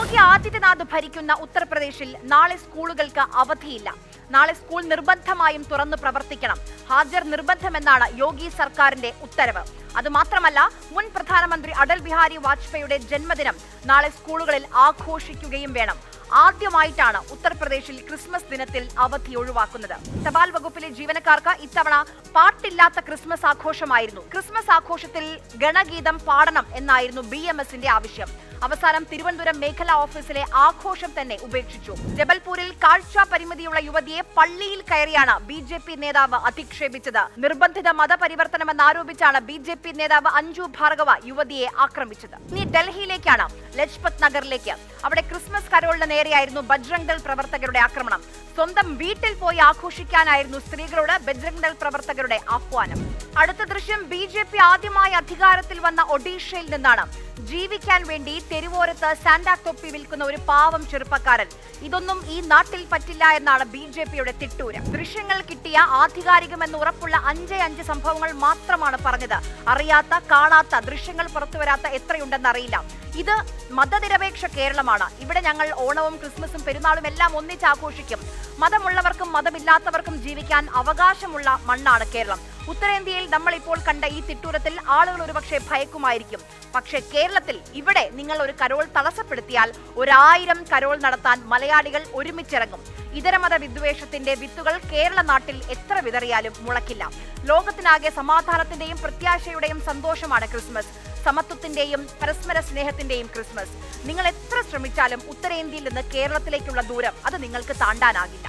യോഗി ആദിത്യനാഥ് ഭരിക്കുന്ന ഉത്തർപ്രദേശിൽ നാളെ സ്കൂളുകൾക്ക് അവധിയില്ല. നാളെ സ്കൂൾ നിർബന്ധമായും തുറന്നു പ്രവർത്തിക്കണം. ഹാജർ നിർബന്ധമെന്നാണ് യോഗി സർക്കാരിന്റെ ഉത്തരവ്. അതുമാത്രമല്ല, മുൻ പ്രധാനമന്ത്രി അടൽ ബിഹാരി വാജ്പേയിയുടെ ജന്മദിനം നാളെ സ്കൂളുകളിൽ ആഘോഷിക്കുകയും വേണം. ആദ്യമായിട്ടാണ് ഉത്തർപ്രദേശിൽ ക്രിസ്മസ് ദിനത്തിൽ അവധി ഒഴിവാക്കുന്നത്. തപാൽ വകുപ്പിലെ ജീവനക്കാർക്ക് ഇത്തവണ പാട്ടില്ലാത്ത ക്രിസ്മസ് ആഘോഷമായിരുന്നു. ക്രിസ്മസ് ആഘോഷത്തിൽ ഗണഗീതം പാടണം എന്നായിരുന്നു BMSന്റെ ആവശ്യം. അവസാനം തിരുവനന്തപുരം മേഖലാ ഓഫീസിലെ ആഘോഷം തന്നെ ഉപേക്ഷിച്ചു. ജബൽപൂരിൽ കാഴ്ച പരിമിതിയുള്ള യുവതിയെ പള്ളിയിൽ കയറിയാണ് BJP നേതാവ് അധിക്ഷേപിച്ചത്. നിർബന്ധിത മതപരിവർത്തനമെന്നാരോപിച്ചാണ് BJP നേതാവ് അഞ്ജു ഭാർഗവ യുവതിയെ ആക്രമിച്ചത്. ഇനി ഡൽഹിയിലേക്കാണ്, ലജ്പത് നഗറിലേക്ക്. അവിടെ ക്രിസ്മസ് കരോളിന് നേരെയായിരുന്നു ബജ്രംഗ് ദൾ പ്രവർത്തകരുടെ ആക്രമണം. സ്വന്തം വീട്ടിൽ പോയി ആഘോഷിക്കാനായിരുന്നു സ്ത്രീകളോട് ബജ്രംഗ് ദൾ പ്രവർത്തകരുടെ ആഹ്വാനം. അടുത്ത ദൃശ്യം BJP ആദ്യമായി അധികാരത്തിൽ വന്ന ഒഡീഷയിൽ നിന്നാണ്. ജീവിക്കാൻ വേണ്ടി തെരുവോരത്ത് സാന്റാ തൊപ്പി വിൽക്കുന്ന ഒരു പാവം ചെറുപ്പക്കാരൻ. ഇതൊന്നും ഈ നാട്ടിൽ പറ്റില്ല എന്നാണ് BJPയുടെ തിട്ടൂരം. ദൃശ്യങ്ങൾ കിട്ടിയ ആധികാരികമെന്ന് ഉറപ്പുള്ള 5 സംഭവങ്ങൾ മാത്രമാണ് പറഞ്ഞത്. അറിയാത്ത, കാണാത്ത, ദൃശ്യങ്ങൾ പുറത്തുവരാത്ത എത്രയുണ്ടെന്നറിയില്ല. ഇത് മതനിരപേക്ഷ കേരളമാണ്. ഇവിടെ ഞങ്ങൾ ഓണവും ക്രിസ്മസും പെരുന്നാളും എല്ലാം ഒന്നിച്ച് ആഘോഷിക്കും. മതമുള്ളവർക്കും മതമില്ലാത്തവർക്കും ജീവിക്കാൻ അവകാശമുള്ള മണ്ണാണ് കേരളം. ഉത്തരേന്ത്യയിൽ നമ്മൾ ഇപ്പോൾ കണ്ട ഈ തിട്ടൂരത്തിൽ ആളുകൾ ഒരുപക്ഷെ ഭയക്കുമായിരിക്കും. പക്ഷേ കേരളത്തിൽ ഇവിടെ നിങ്ങൾ ഒരു കരോൾ തടസ്സപ്പെടുത്തിയാൽ 1000 കരോൾ നടത്താൻ മലയാളികൾ ഒരുമിച്ചിറങ്ങും. ഇതരമത വിദ്വേഷത്തിന്റെ വിത്തുകൾ കേരള നാട്ടിൽ എത്ര വിതറിയാലും മുളക്കില്ല. ലോകത്തിനാകെ സമാധാനത്തിന്റെയും പ്രത്യാശയുടെയും സന്തോഷമാണ് ക്രിസ്മസ്. സമത്വത്തിന്റെയും പരസ്പര സ്നേഹത്തിന്റെയും ക്രിസ്മസ്. നിങ്ങൾ എത്ര ശ്രമിച്ചാലും ഉത്തരേന്ത്യയിൽ നിന്ന് കേരളത്തിലേക്കുള്ള ദൂരം അത് നിങ്ങൾക്ക് താണ്ടാനാകില്ല.